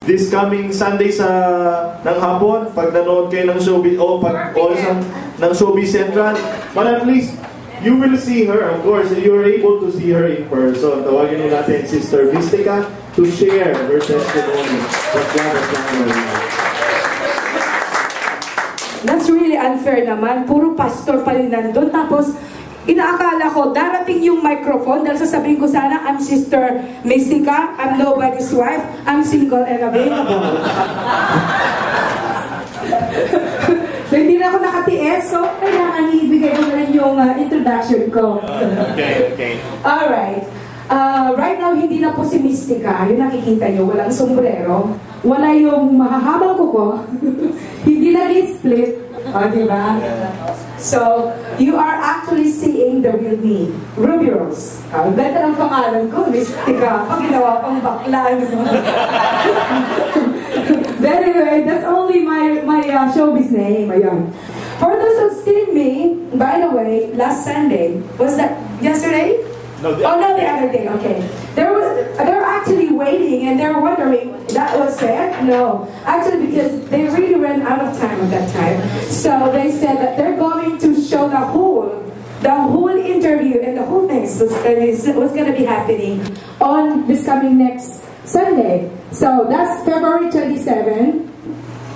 this coming Sunday ng hapon, pag nanood kayo ng showbiz, ng Showbiz Central. But at least, you will see her, of course, you're able to see her in person. Tawagin mo natin Sister Mystica to share her testimony. What God has done in her life. That's really unfair naman. Puro pastor pa rin nandun. Tapos, inaakala ko, darating yung microphone dahil sasabihin ko sana, I'm Sister Mystica, I'm nobody's wife, I'm single and available. So, hindi na ako nakatiis, so kailangan ibigay ko na rin yung introduction ko. Okay. Alright. Right now, hindi na po si Mystica. Yung nakikita nyo, walang sombrero. Wala yung mahahabang kuko. Hindi na split. Diba? So, you are actually seeing the real me. Ruby Rose. Better ang pangalan ko, Mystica. Pag ginawa pang bakla. Anyway, that's only my showbiz name. Ayun. For those who've seen me, by the way, last Sunday, was that yesterday? No, the other day. Okay. They're actually waiting and they're wondering, that was it? No. Actually, because they really ran out of time at that time. So they said that they're going to show the whole interview and the whole thing was going to be happening on this coming next Sunday. So that's February 27.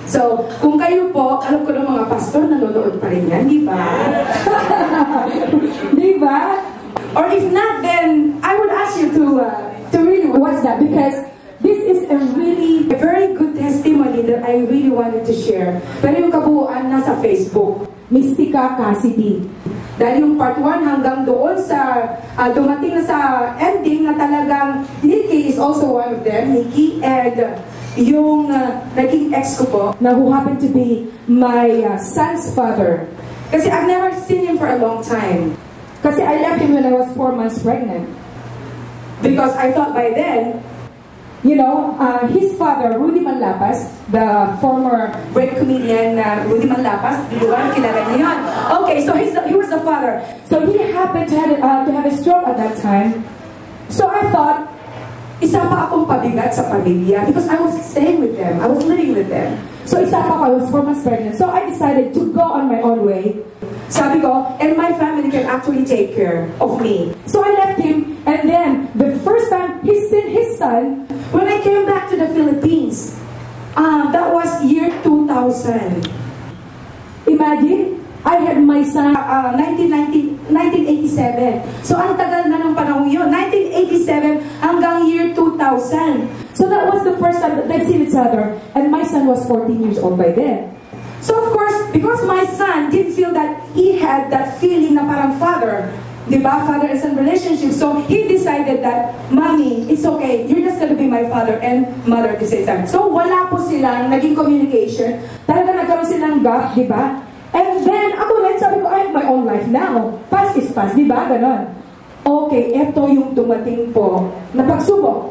So, kung kayo po, alam ko ng mga pastor, nanonood pa rin yan, di ba? Di ba? Or if not, then I would ask you to really watch that, because this is a very good testimony that I really wanted to share. Pero yung kabuuan nasa Facebook, Mystica Cassidy. Dahil yung part 1 hanggang doon sa dumating na sa ending na talagang Nikki is also one of them, Nikki, and yung naging ex ko po, na who happened to be my son's father. Kasi I've never seen him for a long time. Kasi I left him when I was 4 months pregnant. Because I thought by then, you know, his father, Rudy Manlapas, the former great comedian Rudy Manlapas, di ba? Kilala niyo yun. Okay, so he was the father. So he happened to have a stroke at that time. So I thought, isa pa akong pabigat sa pamilya because I was staying with them. I was living with them. So isa pa ako, I was 4 months pregnant. So I decided to go on my own way. Sabi ko, and my family can actually take care of me. So I left him, and then the first time he seen his son, when I came back to the Philippines, that was year 2000. Imagine, I had my son 1987. So ang tagal na ng panahon yun, 1987 hanggang year 2000. So that was the first time that they've seen each other, and my son was 14 years old by then. So of course, because my son didn't feel that he had that feeling na parang father, di ba? Father and son relationship. So he decided that, Mommy, it's okay. You're just gonna be my father and mother at the same time. So wala po silang naging communication. Talaga nagkaroon silang gap, di ba? And then, ako rin, sabi ko, I have my own life now. Past is past, di ba? Ganon. Okay, eto yung dumating po na pagsubok.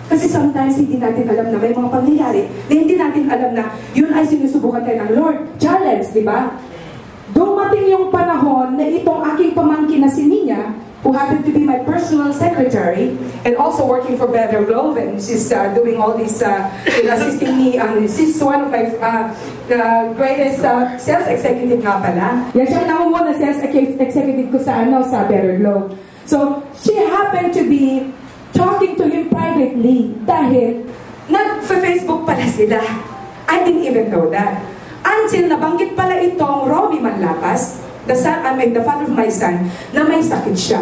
Kasi sometimes hindi natin alam na may mga pangyayari na hindi natin alam na yun ay sinusubukan tayo ng Lord. Challenge, di ba? Dumating yung panahon na itong aking pamangkin na si Nina, who happened to be my personal secretary and also working for Better Globe, and she's doing all this, assisting me. She's one of my greatest sales executive nga pala. Yan siya namumuna sales executive ko sa Better Globe. So, she happened to be talking to him privately dahil nag-Facebook pala sila. I didn't even know that. Until nabanggit pala itong Romy Manlapas, the father of my son, na may sakit siya.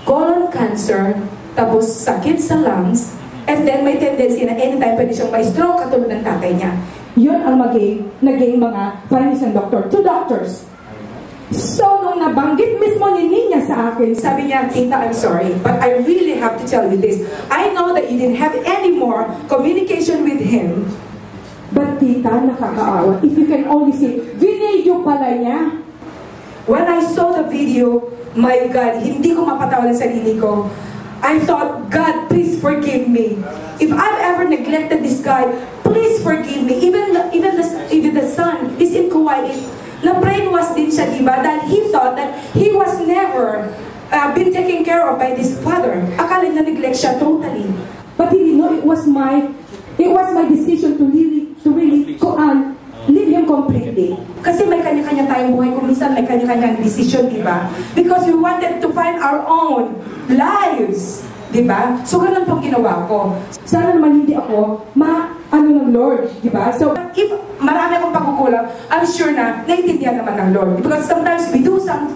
Colon cancer, tapos sakit sa lungs, and then may tendency na anytime pwede siyang may stroke katulad ng tatay niya. Yun ang naging mga findings ng doctor. 2 doctors. So, nung nabanggit mismo ni Nina sa akin, sabi niya, Tita, I'm sorry, but I really have to tell you this. I know that you didn't have any more communication with him. But Tita, nakakaawa. If you can only see, video pala niya. When I saw the video, my God, hindi ko mapatawalan sa sarili ko. I thought, God, please forgive me. If I've ever neglected this guy, please forgive me. Even the son is in Kuwait. Na-brainwash din siya, diba? Dahil he thought that he was never been taken care of by this father. Akala na neglect siya totally. But he didn't know it was kanya-kanyang decision, di ba? Because we wanted to find our own lives, di ba? So, ganun pong ginawa ko. Sana naman hindi ako ng Lord, di ba? So, if marami akong pagkukulang, I'm sure na naiintindihan naman ng Lord. Because sometimes we do some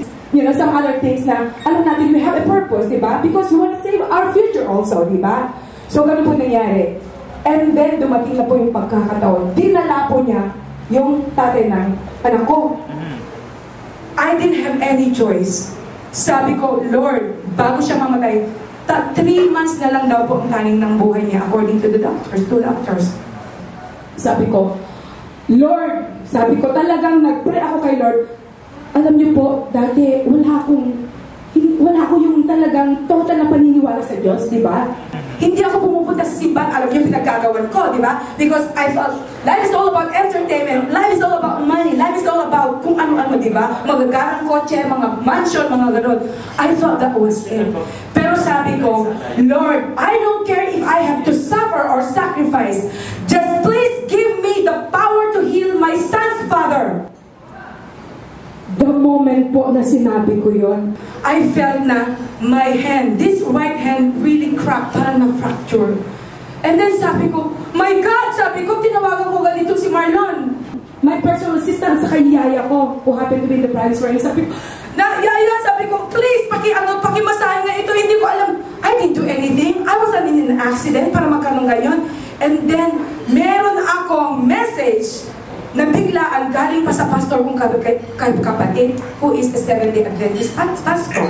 other things na alam natin we have a purpose, di ba? Because we want to save our future also, di ba? So, ganun po nangyari. And then, dumating na po yung pagkakataon. Dinala po niya yung tatay ng anak ko. I didn't have any choice. Sabi ko, Lord, bago siya mamatay, 3 months na lang daw po ang taning ng buhay niya according to the doctors, 2 doctors. Sabi ko, Lord, sabi ko talagang nag-pray ako kay Lord. Alam niyo po, dati wala ako yung talagang total na paniniwala sa Diyos, di ba? Hindi ako pumupunta sa simbahan, alam niyo pinagkagawan ko, di ba? Because I felt, life is all about entertainment, life is all about money, life is all about kung ano-ano, di ba? Magagarang kotse, mga mansion, mga ganun. I thought that was it. Pero sabi ko, Lord, I don't care if I have to suffer or sacrifice. Just please give me the power to heal my son's father. The moment po na sinabi ko yon, I felt na my hand, this right hand really cracked, parang na-fracture. And then sabi ko, my God, sabi ko, tinawagan ko ganito si Marlon. My personal assistant sa kayaya ko, who happened to be in the private school, sabi ko, Yaya, sabi ko, please, pakimasahin nga ito, hindi ko alam. I didn't do anything. I was in an accident para magkaroon ngayon. And then, meron akong message na biglaan galing pa sa pastor kong kapatid, who is the Seventh-day Adventist pastor.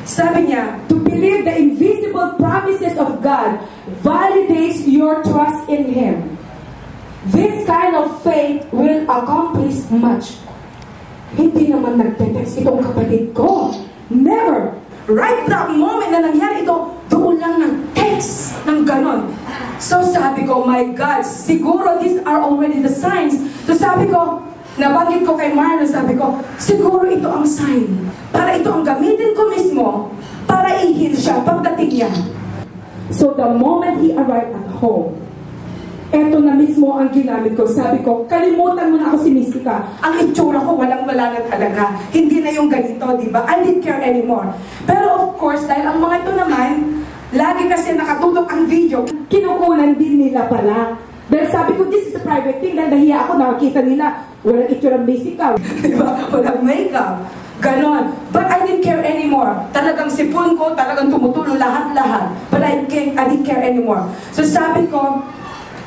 Sabi niya, to believe the invisible promises of God validates your trust in Him. This kind of faith will accomplish much. Hindi naman nagte-text itong kapatid ko. Never. Right that moment na nangyari ito, doon lang nag-text ng ganon. So sabi ko, my God, siguro these are already the signs. So sabi ko, nabanggit ko kay Marlon, sabi ko, siguro ito ang sign. Para ito ang gamitin ko mismo para i-heal siya pagdating niya. So the moment he arrived at home, eto na mismo ang ginamit ko. Sabi ko, kalimutan mo na ako si Mystica. Ang itsura ko, walang-wala na talaga. Hindi na yung ganito, di ba? I didn't care anymore. Pero of course, dahil ang mga ito naman, lagi kasi nakatutok ang video, kinukunan din nila pala. Dahil sabi ko, this is a private thing. Dahil nahiya ako, nakakita nila, walang itsura ng Mystica. Di ba? Walang makeup. Ganon. But I didn't care anymore. Talagang sipon ko, talagang tumutulo lahat-lahat. But I didn't care anymore. So sabi ko,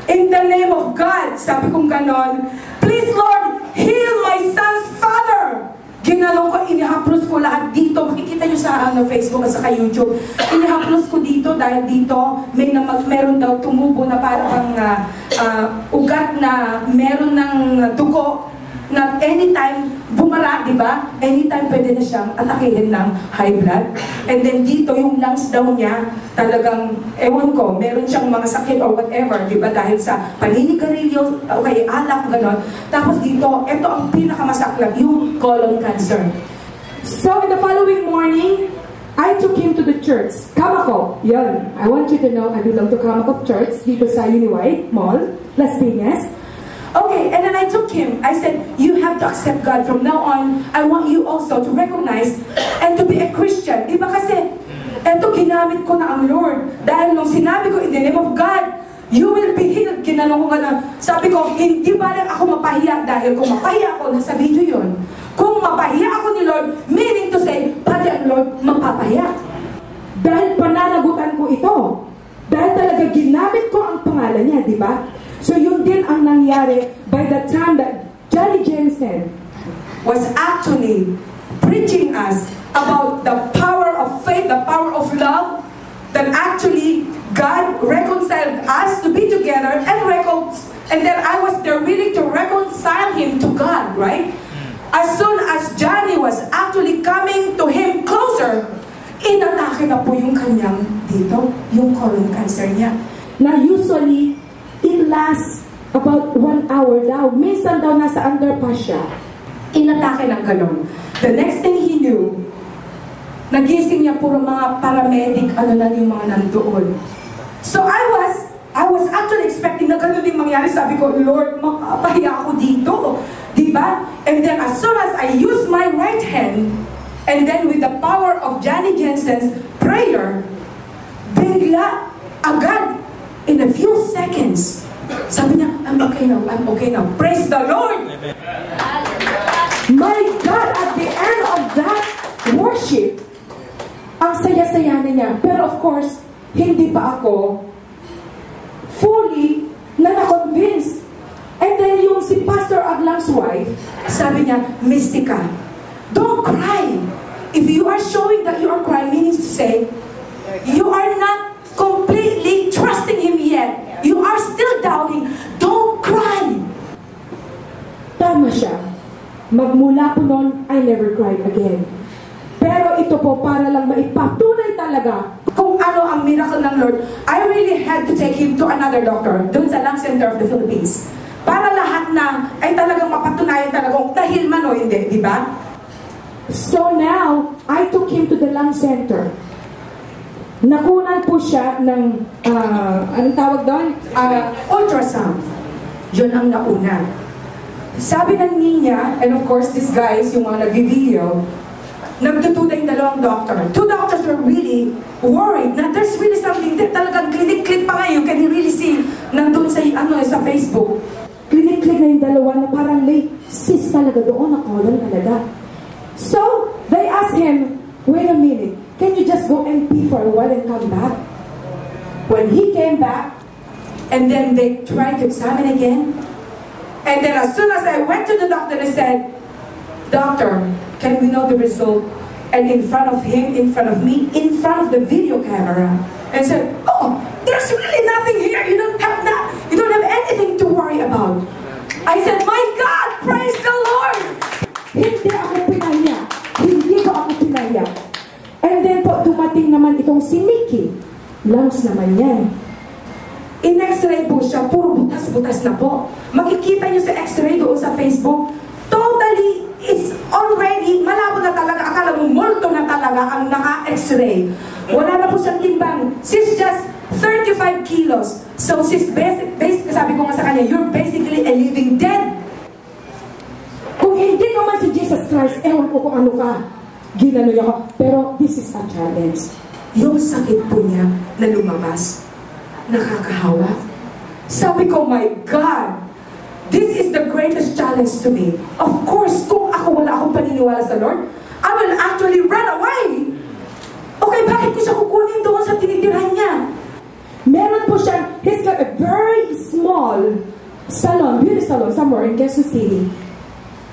in the name of God, sabi kong ganon, please Lord, heal my son's father. Ginanong ko, inihaplos ko lahat dito. Makikita nyo sa Facebook at sa YouTube. Inihaplos ko dito dahil dito meron daw tumubo na parang ugat na meron ng dugo na anytime bumara, di ba? Anytime pwede na siyang atakihin ng high blood. And then dito, yung lungs daw niya, talagang, ewan ko, meron siyang mga sakit or whatever, di ba? Dahil sa paninigarilyo, o kaya alak, gano'n. Tapos dito, ito ang pinakamasaklap, yung colon cancer. So, in the following morning, I took him to the church. Kamako, yun. I want you to know, I belong to Kamako Church, dito sa Uniwide Mall, Las Piñas. Okay, and then I took him. I said, you have to accept God. From now on, I want you also to recognize and to be a Christian. Diba kasi, eto ginamit ko na ang Lord. Dahil nung sinabi ko, in the name of God, you will be healed. Ginanong ko ka na, sabi ko, hindi ba lang ako mapahiya? Dahil kung mapahiya ako, nasa video yun. Kung mapahiya ako ni Lord, meaning to say, pati ang Lord mapapahiya. Dahil pananagutan ko ito. Dahil talaga ginamit ko ang pangalan niya, di ba? So yun din ang nangyari by the time that Johnny Jameson was actually preaching us about the power of faith, the power of love, that actually God reconciled us to be together and then I was there willing to reconcile him to God, right? As soon as Johnny was actually coming to him closer, inatake na po yung kanyang dito, yung colon cancer niya. Na usually, it lasts about 1 hour daw. Minsan daw nasa underpass siya. Inatake ng ganon. The next thing he knew, nagising niya puro mga paramedic, ano na yung mga nandoon. So I was I was actually expecting na ganun din mangyari. Sabi ko, Lord, makapahiya ako dito. Diba? And then as soon as I use my right hand, and then with the power of Johnny Jensen's prayer, bigla, agad, in a few seconds, sabi niya, I'm okay now, I'm okay now. Praise the Lord! My God, at the end of that worship, ang saya-saya na niya. Pero of course, hindi pa ako fully na-convinced. And then yung si Pastor Aglang's wife, sabi niya, Mystica, don't cry. If you are showing that you are crying, meaning to say, you are not completely trusting Him yet. You are still doubting. Don't cry. Tama siya. Magmula po noon, I never cried again. Pero ito po, para lang maipatunay talaga kung ano ang miracle ng Lord, I really had to take him to another doctor, dun sa Lung Center of the Philippines. Para lahat na ay talagang mapatunayan talagang dahil man o hindi, di ba? So now, I took him to the Lung Center. Nakunan po siya ng, anong tawag doon? Ultrasound. Yun ang nauna. Sabi ng niya, and of course, this guy, yung mga nag-video, nagdududa yung dalawang doctor. Two doctors were really worried na there's really something that talagang clinic-click pa ngayon. Can you really see nandun sa, sa Facebook? Clinic-click na yung dalawa na parang may cyst talaga doon, na colon talaga. So, they asked him, wait a minute, can you just go and pee for a while and come back? When he came back, and then they tried to examine again, and then as soon as I went to the doctor, I said, Doctor, can we know the result? And in front of him, in front of me, in front of the video camera, and said, oh, there's really nothing here. You don't have anything to worry about. I said, my God, praise the Lord! Hindi ako pinaya. Hindi ko ako pinaya. And then po, dumating naman itong si Nikki. Lungs naman yan. In X-ray po siya, puro butas-butas na po. Makikita niyo sa X-ray doon sa Facebook, totally, it's already, malabo na talaga, akala mo multo na talaga ang naka-X-ray. Wala na po siyang timbang. She's just 35 kilos. So she's sabi ko nga sa kanya, you're basically a living dead. Kung hindi ka man si Jesus Christ, ewan ko kung ano ka. Ginano niya ko. Pero this is a challenge. Yung sakit po niya na lumabas, nakakahawa. Sabi ko, my God, this is the greatest challenge to me. Of course, kung ako wala akong paniniwala sa Lord, I will actually run away. Okay, bakit ko siya kukunin doon sa tinitirhan niya? Meron po siya, he's got a very small salon, beauty salon, somewhere in Quezon City.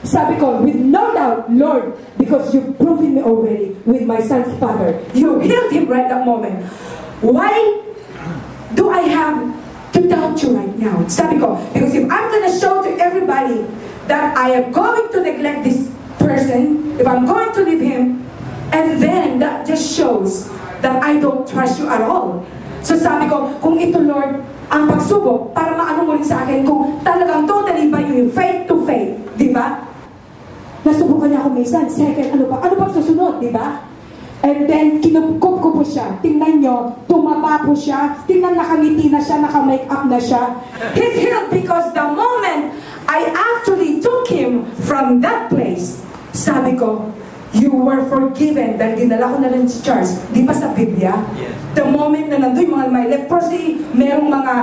Sabi ko, with no doubt, Lord, because you've proven me already with my son's father. You healed him right that moment. Why do I have to doubt you right now? Sabi ko, because if I'm gonna show to everybody that I am going to neglect this person, if I'm going to leave him, and then that just shows that I don't trust you at all. So sabi ko, kung ito, Lord, ang pagsubok, para maano mo rin sa akin kung talagang totally ba yung faith to faith, di ba? Nasubukan niya ako minsan, second, ano ba susunod, di ba? And then, kinupkup ko po siya. Tingnan nyo, tumaba po siya. Tingnan, nakangiti na siya, naka-makeup na siya. He's healed because the moment I actually took him from that place, sabi ko, you were forgiven dahil dinala ko na lang si Charles. Di ba sa Biblia? Yeah. The moment na nandun yung mga may leprosy, merong mga,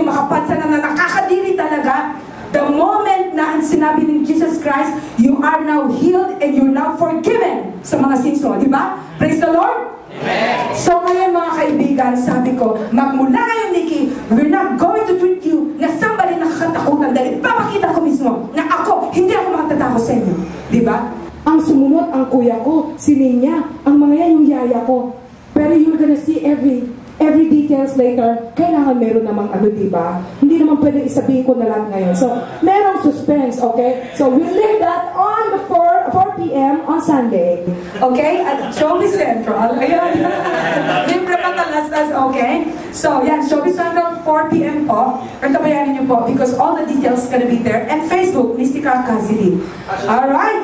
makapansa na nakakadiri talaga. The moment na sinabi ni Jesus Christ, you are now healed and you're now forgiven sa mga sins mo. Di ba? Praise the Lord! Amen. So ngayon mga kaibigan, sabi ko, magmula ngayon, Nikki, we're not going to treat you na somebody nakakatakutan dahil papakita ko mismo na ako, hindi ako makatatakot sa inyo. Di ba? Ang sumunod, ang kuya ko, si Ninya, ang mga yan yung yaya ko. Pero you're gonna see every details later, kailangan meron namang diba? Hindi naman pwedeng isabihin ko na lang ngayon. So, merong suspense, okay? So, we'll leave that on the 4 p.m. on Sunday. Okay? At Showbiz Central. Ayun. Libre pa talastas, okay? So, yan, Showbiz Central, 4 p.m. po. Pagkabayanin niyo po because all the details gonna be there. And Facebook, Mystica Cassidy. Alright,